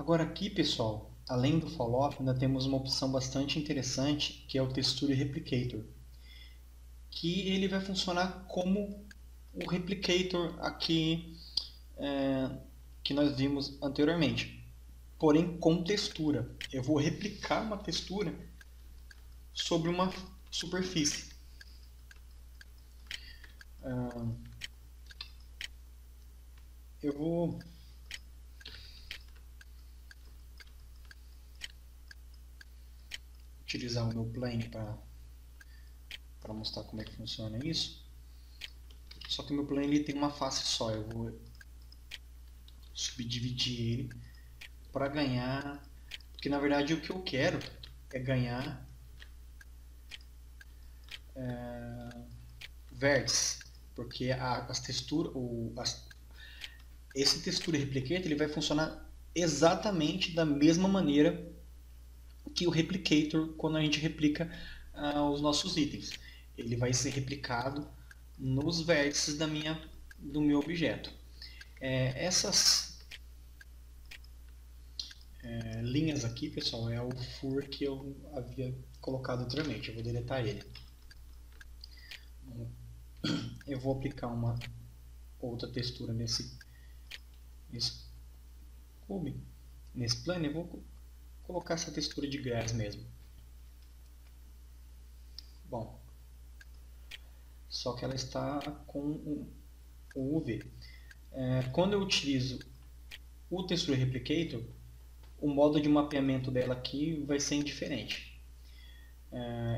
Agora aqui, pessoal, além do fall-off, ainda temos uma opção bastante interessante, que é o Texture Replicator, que ele vai funcionar como o Replicator aqui que nós vimos anteriormente, porém com textura. Eu vou replicar uma textura sobre uma superfície. Eu vou utilizar o meu plane para mostrar como é que funciona isso. Só que o meu plane ele tem uma face só. Eu vou subdividir ele para ganhar, porque na verdade o que eu quero é ganhar vértices, porque as texturas, esse texture replicator ele vai funcionar exatamente da mesma maneira que o replicator quando a gente replica os nossos itens. Ele vai ser replicado nos vértices do meu objeto. Essas linhas aqui, pessoal, é o fur que eu havia colocado anteriormente. Eu vou deletar ele. Eu vou aplicar uma outra textura nesse cube, nesse plano. Eu vou colocar essa textura de grass mesmo. Bom, só que ela está com o UV. Quando eu utilizo o Texture Replicator, o modo de mapeamento dela aqui vai ser indiferente.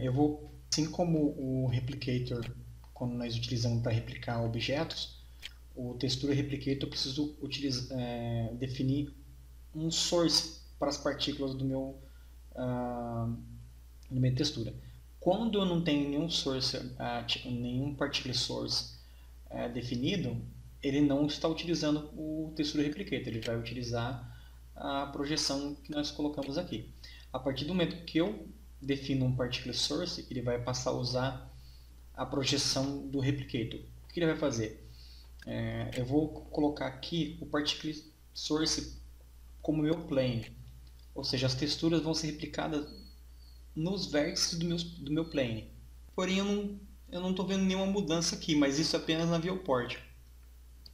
Eu vou, assim como o Replicator, quando nós utilizamos para replicar objetos, o Texture Replicator eu preciso definir um source para as partículas da minha textura. Quando eu não tenho nenhum source, nenhum particle source definido, ele não está utilizando o Texture Replicator, ele vai utilizar a projeção que nós colocamos aqui. A partir do momento que eu defino um particle source, ele vai passar a usar a projeção do replicator. O que ele vai fazer? Eu vou colocar aqui o particle source como meu plane, ou seja, as texturas vão ser replicadas nos vértices do meu plane. Porém, eu não estou vendo nenhuma mudança aqui, mas isso apenas na viewport.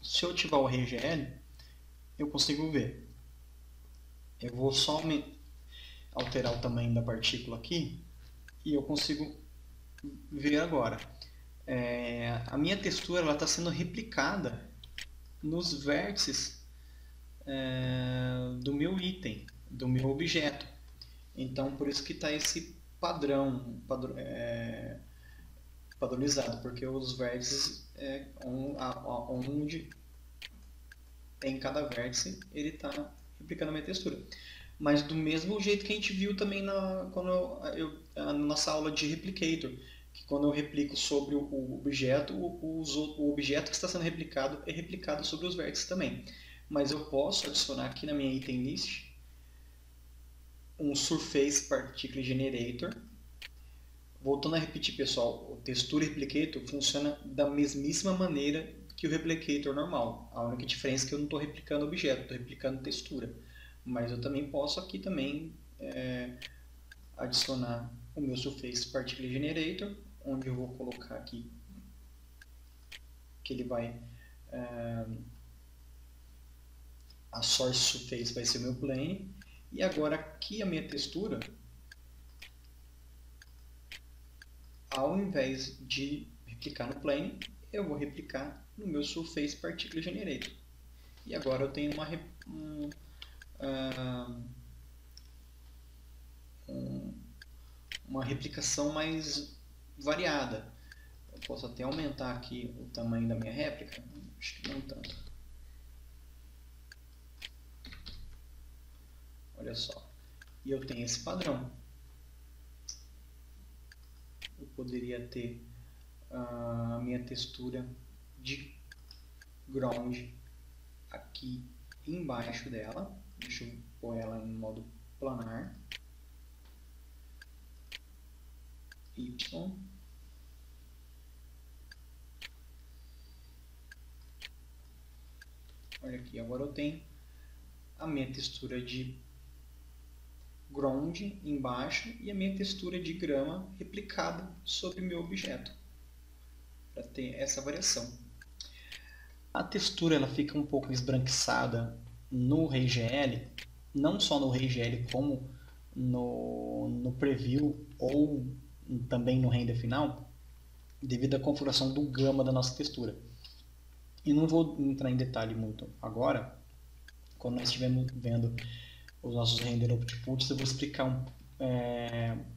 Se eu ativar o RGL, eu consigo ver. Eu vou só alterar o tamanho da partícula aqui e eu consigo ver agora. A minha textura está sendo replicada nos vértices do meu item, do meu objeto. Então, por isso que está esse padronizado, porque os vértices, onde tem cada vértice, ele está replicando a minha textura. Mas do mesmo jeito que a gente viu também na nossa aula de Replicator, que quando eu replico sobre o objeto, o objeto que está sendo replicado é replicado sobre os vértices também. Mas eu posso adicionar aqui na minha item list um Surface Particle Generator. Voltando a repetir, pessoal, o Texture Replicator funciona da mesmíssima maneira que o Replicator normal. A única diferença é que eu não estou replicando objeto, estou replicando textura. Mas eu também posso aqui também adicionar o meu Surface Particle Generator, onde eu vou colocar aqui que ele vai a Source Surface vai ser o meu plane, e agora aqui a minha textura, ao invés de replicar no plane, eu vou replicar no meu Surface Particle Generator. E agora eu tenho uma replicação mais variada. Eu posso até aumentar aqui o tamanho da minha réplica, acho que não tanto. Olha só, e eu tenho esse padrão. Eu poderia ter a minha textura de ground aqui embaixo dela. Deixa eu pôr ela no modo planar. Y. Olha aqui, agora eu tenho a minha textura de ground embaixo e a minha textura de grama replicada sobre o meu objeto, para ter essa variação. A textura ela fica um pouco esbranquiçada no RayGL, não só no RayGL como no preview ou também no render final, devido à configuração do gama da nossa textura. E não vou entrar em detalhe muito agora, quando nós estivermos vendo os nossos render outputs, eu vou explicar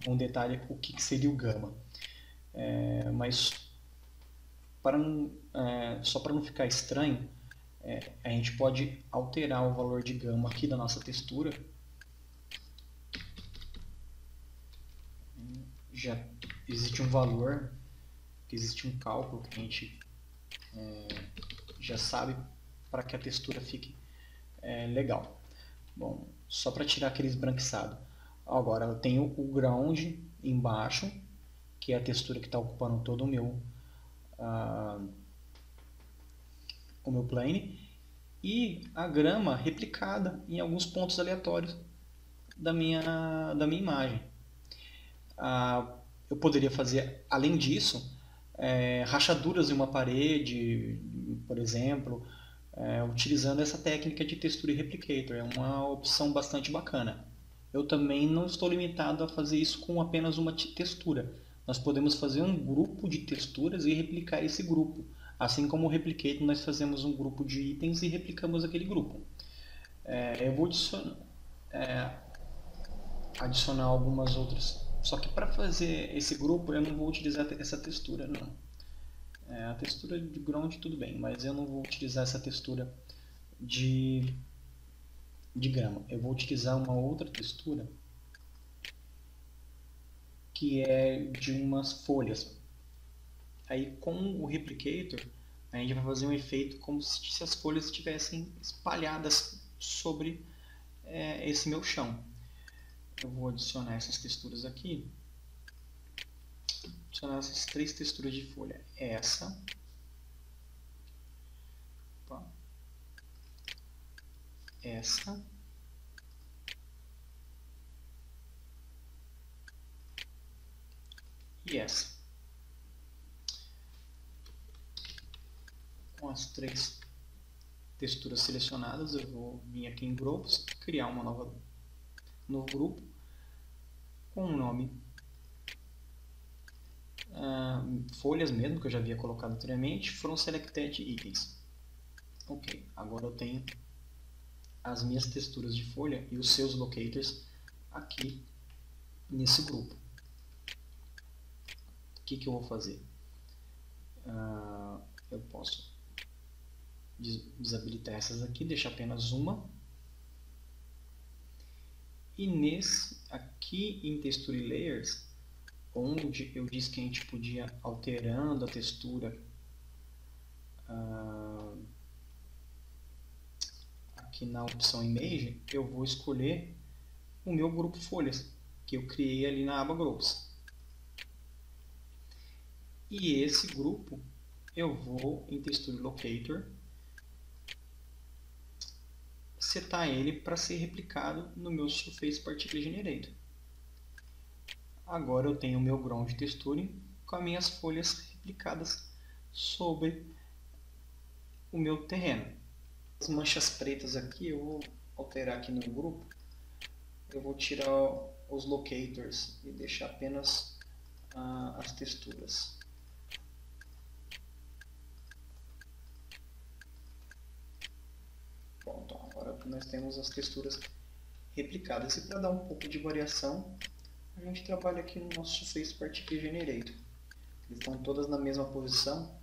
um detalhe o que seria o gama. Mas só para não ficar estranho, a gente pode alterar o valor de gama aqui da nossa textura. Já existe um valor, existe um cálculo que a gente já sabe para que a textura fique legal. Bom, só para tirar aquele esbranquiçado. Agora eu tenho o ground embaixo, que é a textura que está ocupando todo o meu plane, e a grama replicada em alguns pontos aleatórios da minha imagem. Eu poderia fazer, além disso, rachaduras em uma parede, por exemplo, utilizando essa técnica de texture replicator. É uma opção bastante bacana. Eu também não estou limitado a fazer isso com apenas uma textura. Nós podemos fazer um grupo de texturas e replicar esse grupo. Assim como o Replicator, nós fazemos um grupo de itens e replicamos aquele grupo. Eu vou adicionar algumas outras. Só que para fazer esse grupo eu não vou utilizar essa textura, não. A textura de ground tudo bem, mas eu não vou utilizar essa textura de grama. Eu vou utilizar uma outra textura que é de umas folhas. Aí com o Replicator a gente vai fazer um efeito como se as folhas estivessem espalhadas sobre esse meu chão. Eu vou adicionar essas texturas aqui. Adicionar essas 3 texturas de folha. Essa. Opa. Essa. E essa. Com as 3 texturas selecionadas, eu vou vir aqui em Groups, criar um novo grupo com um nome folhas mesmo, que eu já havia colocado anteriormente, from selected itens. Ok, agora eu tenho as minhas texturas de folha e os seus locators aqui nesse grupo. O que eu vou fazer? Eu posso desabilitar essas aqui, deixar apenas uma. E nesse aqui em Texture Layers, onde eu disse que a gente podia alterando a textura aqui na opção Image, eu vou escolher o meu grupo folhas, que eu criei ali na aba Groups. E esse grupo eu vou em Texture Locator setar ele para ser replicado no meu Surface Particle Generator. Agora eu tenho o meu ground texturing com as minhas folhas replicadas sobre o meu terreno. As manchas pretas aqui eu vou alterar aqui no grupo. Eu vou tirar os locators e deixar apenas as texturas. Pronto, agora nós temos as texturas replicadas. E para dar um pouco de variação, a gente trabalha aqui no nosso Surface Particle Generator. Eles estão todas na mesma posição.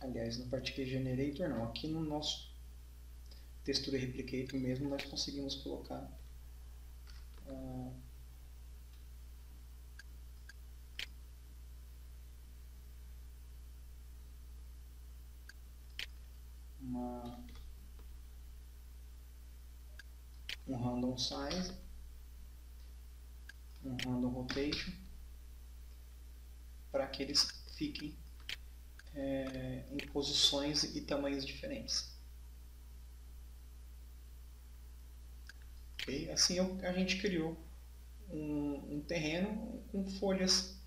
Aliás, no Particle Generator não. Aqui no nosso Texture Replicator mesmo nós conseguimos colocar um random size um random rotation para que eles fiquem em posições e tamanhos diferentes. Okay? Assim a gente criou um terreno com folhas,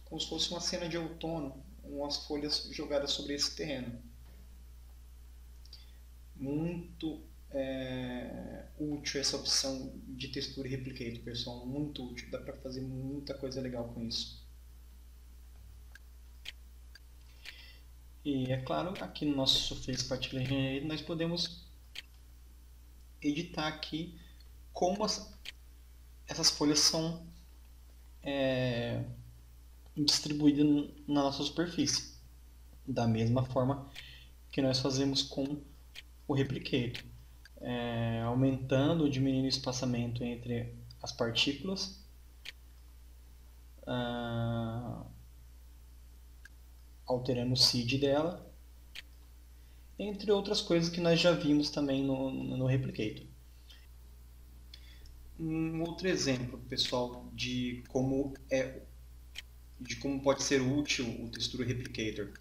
como se fosse uma cena de outono, umas folhas jogadas sobre esse terreno. Muito útil essa opção de textura e replicator, pessoal, muito útil, dá para fazer muita coisa legal com isso. E é claro, aqui no nosso Surface Particle Engineering nós podemos editar aqui como essas folhas são distribuídas na nossa superfície, da mesma forma que nós fazemos com o Replicator, aumentando ou diminuindo o espaçamento entre as partículas, alterando o seed dela, entre outras coisas que nós já vimos também no Replicator. Um outro exemplo, pessoal, de como pode ser útil o Texture Replicator.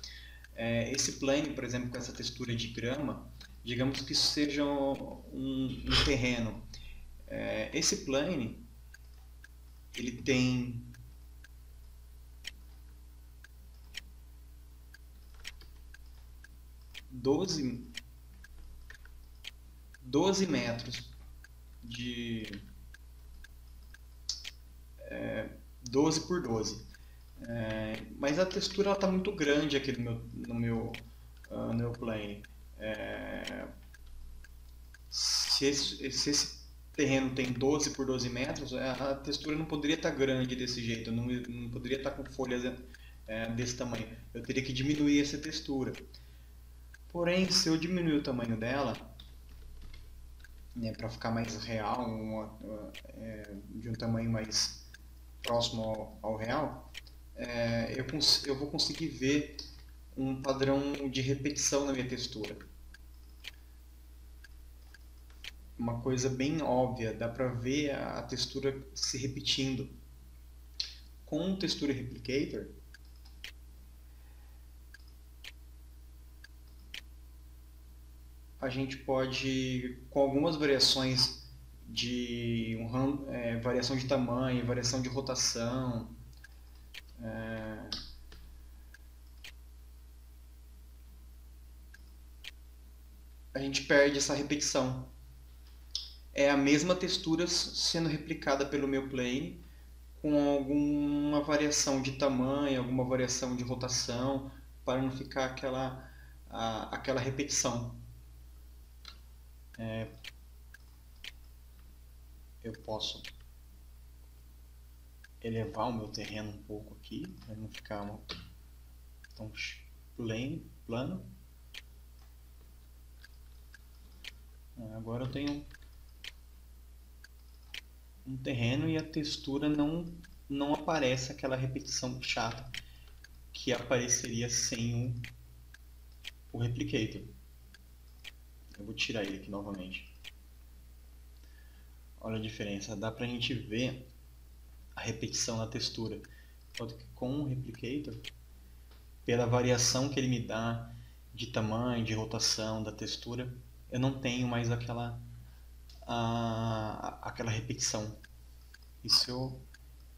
Esse plane, por exemplo, com essa textura de grama, digamos que seja um terreno. Esse plane, ele tem 12 metros de 12 por 12. Mas a textura está muito grande aqui no meu plane. Se esse terreno tem 12 por 12 metros, a textura não poderia estar grande desse jeito, não poderia estar com folhas desse tamanho. Eu teria que diminuir essa textura. Porém, se eu diminuir o tamanho dela, para ficar mais real, de um tamanho mais próximo ao real, eu vou conseguir ver um padrão de repetição na minha textura. Uma coisa bem óbvia, dá para ver a textura se repetindo. Com o Texture Replicator, a gente pode, com algumas variações de variação de tamanho, variação de rotação, a gente perde essa repetição. É a mesma textura sendo replicada pelo meu plane, com alguma variação de tamanho, alguma variação de rotação, para não ficar aquela repetição. Eu posso elevar o meu terreno um pouco aqui, para não ficar tão plano. Agora eu tenho um terreno e a textura não aparece aquela repetição chata que apareceria sem o Replicator. Eu vou tirar ele aqui novamente. Olha a diferença, dá pra gente ver a repetição na textura. Enquanto que com o Replicator, pela variação que ele me dá de tamanho, de rotação, da textura, eu não tenho mais aquela repetição. E se eu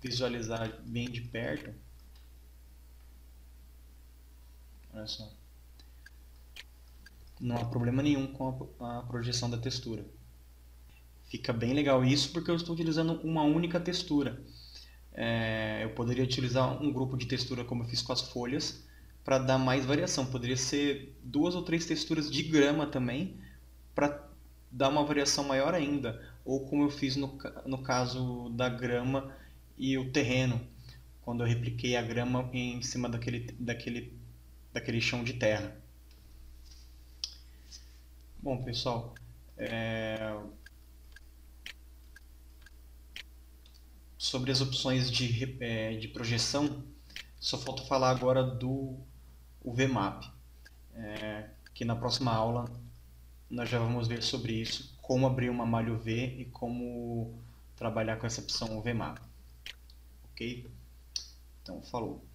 visualizar bem de perto, olha só, não há problema nenhum com a projeção da textura. Fica bem legal isso porque eu estou utilizando uma única textura. Eu poderia utilizar um grupo de textura como eu fiz com as folhas para dar mais variação. Poderia ser 2 ou 3 texturas de grama também para dar uma variação maior ainda. Ou como eu fiz no caso da grama e o terreno, quando eu repliquei a grama em cima daquele chão de terra. Bom, pessoal, sobre as opções de projeção, só falta falar agora do VMAP, que na próxima aula nós já vamos ver sobre isso, como abrir uma malha UV e como trabalhar com essa opção VMAP. Ok? Então, falou.